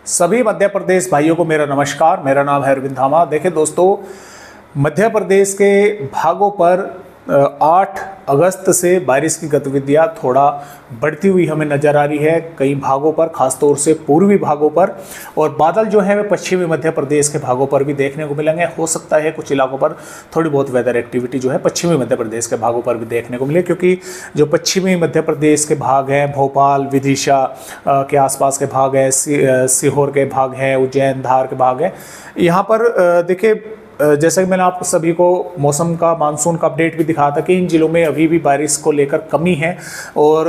सभी मध्य प्रदेश भाइयों को मेरा नमस्कार। मेरा नाम है अरविंद धामा। देखिए दोस्तों, मध्य प्रदेश के भागों पर 8 अगस्त से बारिश की गतिविधियां थोड़ा बढ़ती हुई हमें नजर आ रही है कई भागों पर, खासतौर से पूर्वी भागों पर। और बादल जो है वे पश्चिमी मध्य प्रदेश के भागों पर भी देखने को मिलेंगे। हो सकता है कुछ इलाकों पर थोड़ी बहुत वेदर एक्टिविटी जो है पश्चिमी मध्य प्रदेश के भागों पर भी देखने को मिले, क्योंकि जो पश्चिमी मध्य प्रदेश के भाग हैं, भोपाल, विदिशा के आसपास के भाग हैं, सीहोर के भाग हैं, उज्जैन, धार के भाग हैं, यहाँ पर देखिए जैसा कि मैंने आप सभी को मौसम का, मानसून का अपडेट भी दिखाया था कि इन जिलों में अभी भी बारिश को लेकर कमी है और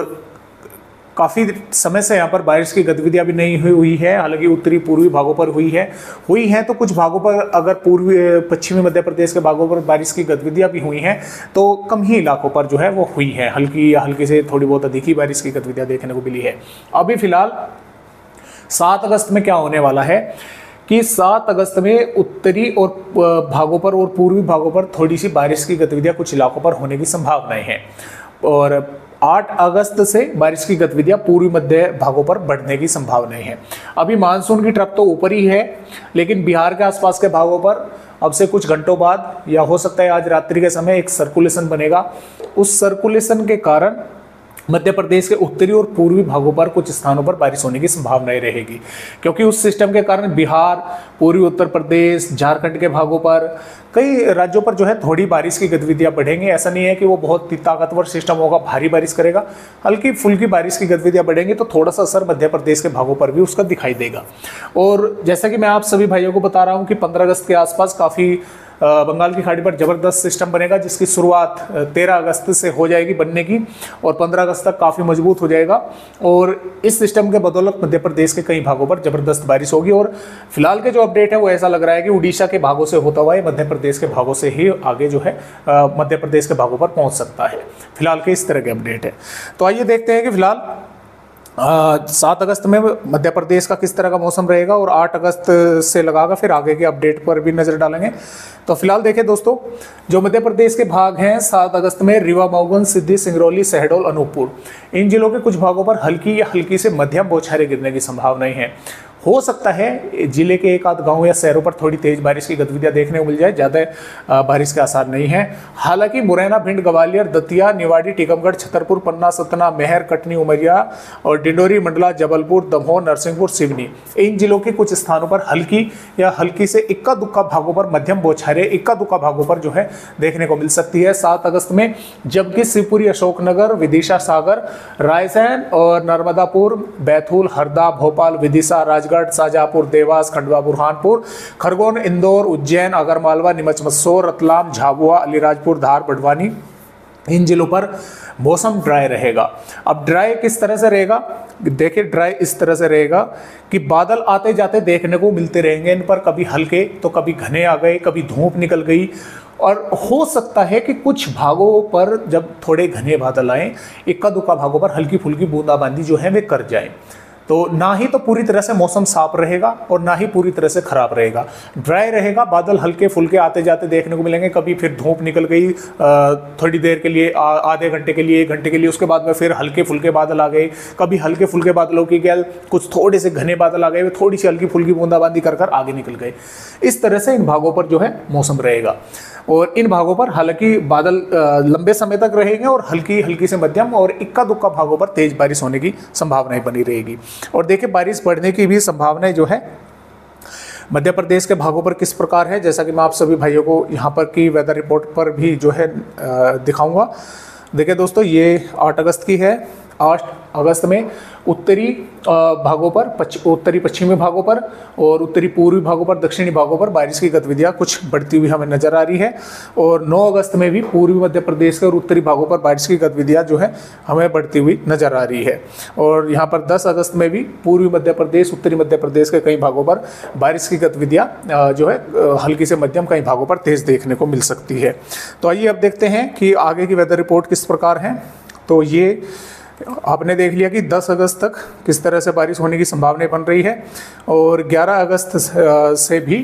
काफ़ी समय से यहाँ पर बारिश की गतिविधियाँ भी नहीं हुई है। हालांकि उत्तरी पूर्वी भागों पर हुई है तो कुछ भागों पर, अगर पूर्वी पश्चिमी मध्य प्रदेश के भागों पर बारिश की गतिविधियाँ भी हुई हैं तो कम ही इलाकों पर जो है वो हुई है। हल्की या हल्की से थोड़ी बहुत अधिक ही बारिश की गतिविधियाँ देखने को मिली है। अभी फिलहाल 7 अगस्त में क्या होने वाला है कि 7 अगस्त में उत्तरी और भागों पर और पूर्वी भागों पर थोड़ी सी बारिश की गतिविधियां कुछ इलाकों पर होने की संभावनाएं हैं और 8 अगस्त से बारिश की गतिविधियां पूर्वी मध्य भागों पर बढ़ने की संभावनाएं हैं। अभी मानसून की ट्रफ तो ऊपर ही है, लेकिन बिहार के आसपास के भागों पर अब से कुछ घंटों बाद या हो सकता है आज रात्रि के समय एक सर्कुलेशन बनेगा। उस सर्कुलेशन के कारण मध्य प्रदेश के उत्तरी और पूर्वी भागों पर कुछ स्थानों पर बारिश होने की संभावनाएं रहेगी, क्योंकि उस सिस्टम के कारण बिहार, पूर्वी उत्तर प्रदेश, झारखंड के भागों पर, कई राज्यों पर जो है थोड़ी बारिश की गतिविधियां बढ़ेंगी। ऐसा नहीं है कि वो बहुत ताकतवर सिस्टम होगा, भारी बारिश करेगा, हल्की फुल्की बारिश की गतिविधियां बढ़ेंगी तो थोड़ा सा असर मध्य प्रदेश के भागों पर भी उसका दिखाई देगा। और जैसा कि मैं आप सभी भाइयों को बता रहा हूँ कि 15 अगस्त के आसपास काफ़ी बंगाल की खाड़ी पर जबरदस्त सिस्टम बनेगा, जिसकी शुरुआत 13 अगस्त से हो जाएगी बनने की और 15 अगस्त तक काफ़ी मजबूत हो जाएगा। और इस सिस्टम के बदौलत मध्य प्रदेश के कई भागों पर जबरदस्त बारिश होगी। और फिलहाल के जो अपडेट है वो ऐसा लग रहा है कि उड़ीसा के भागों से होता हुआ मध्य प्रदेश के भागों से ही आगे जो है मध्य प्रदेश के भागों पर पहुंच सकता है। फिलहाल के इस तरह के अपडेट है। तो आइए देखते हैं कि फिलहाल 7 अगस्त में मध्य प्रदेश का किस तरह का मौसम रहेगा और 8 अगस्त से लगाकर फिर आगे के अपडेट पर भी नजर डालेंगे। तो फिलहाल देखिए दोस्तों, जो मध्य प्रदेश के भाग हैं 7 अगस्त में रीवा, मऊगन, सिद्धि, सिंगरौली, शहडोल, अनूपपुर, इन जिलों के कुछ भागों पर हल्की या हल्की से मध्यम बौछारें गिरने की संभावनाएं हैं। हो सकता है जिले के एक आध गांव या शहरों पर थोड़ी तेज बारिश की गतिविधियां देखने को मिल जाए, ज़्यादा बारिश के आसार नहीं है। हालांकि मुरैना, भिंड, ग्वालियर, दतिया, निवाड़ी, टीकमगढ़, छतरपुर, पन्ना, सतना, मेहर, कटनी, उमरिया और डिंडोरी, मंडला, जबलपुर, दमोह, नरसिंहपुर, सिवनी, इन जिलों के कुछ स्थानों पर हल्की या हल्की से इक्का दुक्का भागों पर मध्यम बौछारें इक्का दुक्का भागों पर जो है देखने को मिल सकती है 7 अगस्त में। जबकि शिवपुरी, अशोकनगर, विदिशा, सागर, रायसेन और नर्मदापुर, बैतूल, हरदा, भोपाल, विदिशा, राजगढ़, शाजापुर, देवास, खंडवा, बुरहानपुर, खरगोन, इंदौर, उज्जैन, आगरमालवा, नीमच, मंदसौर, रतलाम, झाबुआ, अलीराजपुर, धार, बड़वानी, इन जिलों पर मौसम ड्राई रहेगा। अब ड्राई किस तरह से रहेगा? देखिए, ड्राई इस तरह से रहेगा कि बादल आते जाते देखने को मिलते रहेंगे। इन पर कभी हल्के तो कभी घने आ गए, कभी धूप निकल गई। और हो सकता है कि कुछ भागों पर जब थोड़े घने बादल आए, इक्का दुक्का भागों पर हल्की फुल्की बूंदाबांदी जो है वे कर जाए। तो ना ही तो पूरी तरह से मौसम साफ रहेगा और ना ही पूरी तरह से खराब रहेगा, ड्राई रहेगा। बादल हल्के फुल्के आते जाते देखने को मिलेंगे। कभी फिर धूप निकल गई थोड़ी देर के लिए, आधे घंटे के लिए, 1 घंटे के लिए, उसके बाद में फिर हल्के फुल्के बादल आ गए। कभी हल्के फुल्के बादलों की गैल कुछ थोड़े से घने बादल आ गए, थोड़ी सी हल्की फुल्की बूंदाबांदी कर आगे निकल गए। इस तरह से इन भागों पर जो है मौसम रहेगा। और इन भागों पर हालांकि बादल लंबे समय तक रहेंगे और हल्की हल्की से मध्यम और इक्का दुक्का भागों पर तेज बारिश होने की संभावनाएं बनी रहेगी। और देखिए, बारिश बढ़ने की भी संभावनाएं जो है मध्य प्रदेश के भागों पर किस प्रकार है, जैसा कि मैं आप सभी भाइयों को यहाँ पर की वेदर रिपोर्ट पर भी जो है दिखाऊंगा। देखिए दोस्तों, ये 8 अगस्त की है। 8 अगस्त में उत्तरी भागों पर, उत्तरी पश्चिमी भागों पर और उत्तरी पूर्वी भागों पर, दक्षिणी भागों पर बारिश की गतिविधियां कुछ बढ़ती हुई हमें नजर आ रही है। और 9 अगस्त में भी पूर्वी मध्य प्रदेश के और उत्तरी भागों पर बारिश की गतिविधियां जो है हमें बढ़ती हुई नजर आ रही है। और यहाँ पर 10 अगस्त में भी पूर्वी मध्य प्रदेश, उत्तरी मध्य प्रदेश के कई भागों पर बारिश की गतिविधियाँ जो है हल्की से मध्यम, कई भागों पर तेज देखने को मिल सकती है। तो आइए अब देखते हैं कि आगे की वेदर रिपोर्ट किस प्रकार है। तो ये आपने देख लिया कि 10 अगस्त तक किस तरह से बारिश होने की संभावना बन रही है और 11 अगस्त से भी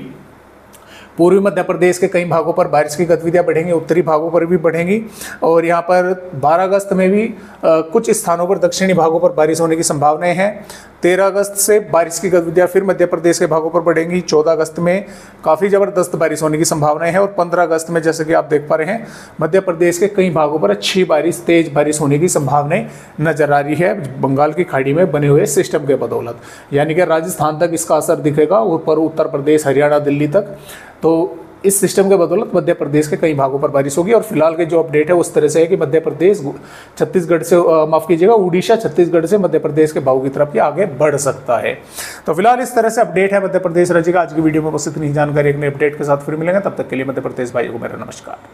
पूर्वी मध्य प्रदेश के कई भागों पर बारिश की गतिविधियां बढ़ेंगी, उत्तरी भागों पर भी बढ़ेंगी। और यहाँ पर 12 अगस्त में भी कुछ स्थानों पर दक्षिणी भागों पर बारिश होने की संभावनाएं हैं। 13 अगस्त से बारिश की गतिविधियां फिर मध्य प्रदेश के भागों पर बढ़ेंगी। 14 अगस्त में काफ़ी ज़बरदस्त बारिश होने की संभावनाएं हैं। और 15 अगस्त में जैसे कि आप देख पा रहे हैं, मध्य प्रदेश के कई भागों पर अच्छी बारिश, तेज बारिश होने की संभावनाएं नजर आ रही है बंगाल की खाड़ी में बने हुए सिस्टम के बदौलत। यानी कि राजस्थान तक इसका असर दिखेगा, ऊपर उत्तर प्रदेश, हरियाणा, दिल्ली तक। तो इस सिस्टम के बदौलत मध्य प्रदेश के कई भागों पर बारिश होगी। और फिलहाल के जो अपडेट है उस तरह से है कि मध्य प्रदेश छत्तीसगढ़ से, माफ कीजिएगा, उड़ीसा छत्तीसगढ़ से मध्य प्रदेश के भागों की तरफ ये आगे बढ़ सकता है। तो फिलहाल इस तरह से अपडेट है मध्य प्रदेश राज्य का। आज की वीडियो में बस इतनी जानकारी, एक नई अपडेट के साथ फिर मिलेंगे। तब तक के लिए मध्य प्रदेश भाइयों को मेरा नमस्कार।